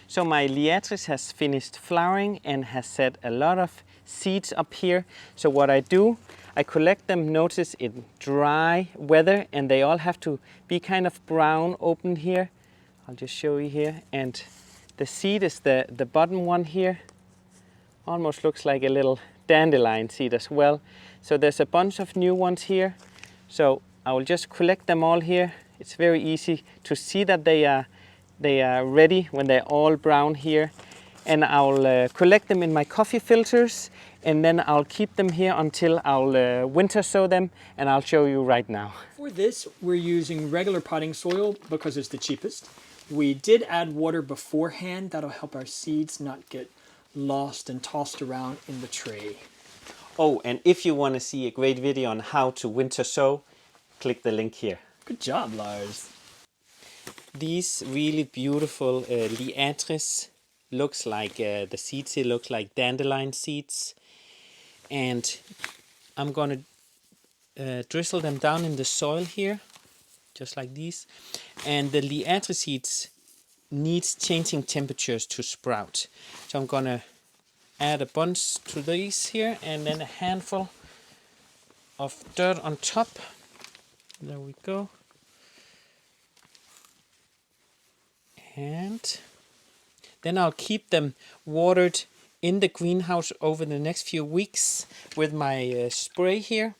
So my Liatris has finished flowering and has set a lot of seeds up here. So what I do, I collect them, notice in dry weather, and they all have to be kind of brown open here. I'll just show you here. And the seed is the bottom one here. Almost looks like a little dandelion seed as well. So there's a bunch of new ones here. So I will just collect them all here. It's very easy to see that they are ready when they're all brown here. And I'll collect them in my coffee filters, and then I'll keep them here until I'll winter sow them, and I'll show you right now. For this, we're using regular potting soil because it's the cheapest. We did add water beforehand. That'll help our seeds not get lost and tossed around in the tray. Oh, and if you want to see a great video on how to winter sow, click the link here. Good job, Lars. These really beautiful Liatris looks like, the seeds here look like dandelion seeds. And I'm going to drizzle them down in the soil here, just like these. And the Liatris seeds needs changing temperatures to sprout. So I'm going to add a bunch to these here, and then a handful of dirt on top. There we go. And then I'll keep them watered in the greenhouse over the next few weeks with my spray here.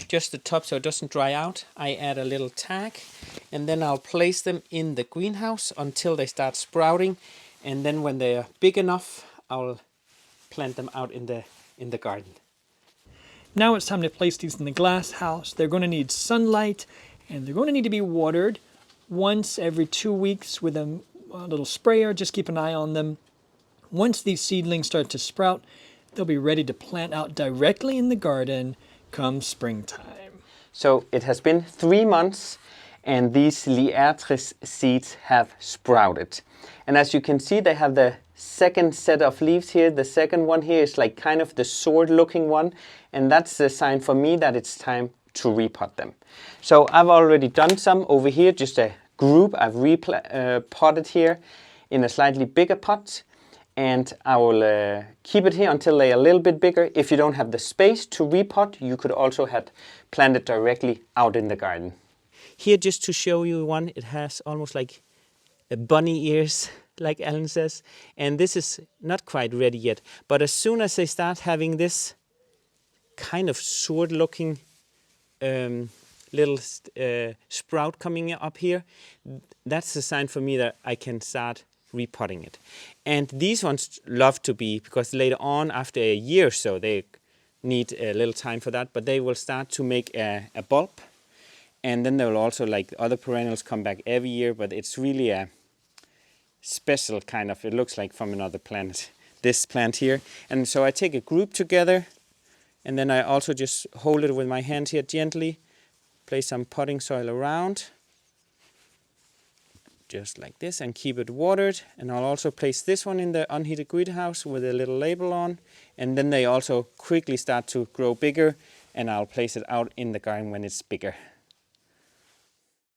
Just the top so it doesn't dry out. I add a little tag, and then I'll place them in the greenhouse until they start sprouting. And then when they are big enough, I'll plant them out in the garden. Now it's time to place these in the glass house. They're going to need sunlight, and they're going to need to be watered once every 2 weeks with a little sprayer. Just keep an eye on them. Once these seedlings start to sprout, they'll be ready to plant out directly in the garden come springtime. So it has been 3 months, and these Liatris seeds have sprouted. And as you can see, they have the second set of leaves here. The second one here is like kind of the sword looking one, and that's the sign for me that it's time to repot them. So I've already done some over here, just a group. I've repotted here in a slightly bigger pot, and I will keep it here until they're a little bit bigger. If you don't have the space to repot, you could also have planted directly out in the garden. Here, just to show you one, it has almost like bunny ears, like Alan says, and this is not quite ready yet. But as soon as they start having this kind of sword looking little sprout coming up here, that's a sign for me that I can start repotting it. And these ones love to be, because later on, after a year or so, they need a little time for that, but they will start to make a bulb. And then they will also, like other perennials, come back every year, but it's really a special kind of, it looks like from another planet, this plant here. And so I take a group together, and then I also just hold it with my hand here gently, place some potting soil around, just like this, and keep it watered. And I'll also place this one in the unheated greenhouse with a little label on, and then they also quickly start to grow bigger, and I'll place it out in the garden when it's bigger.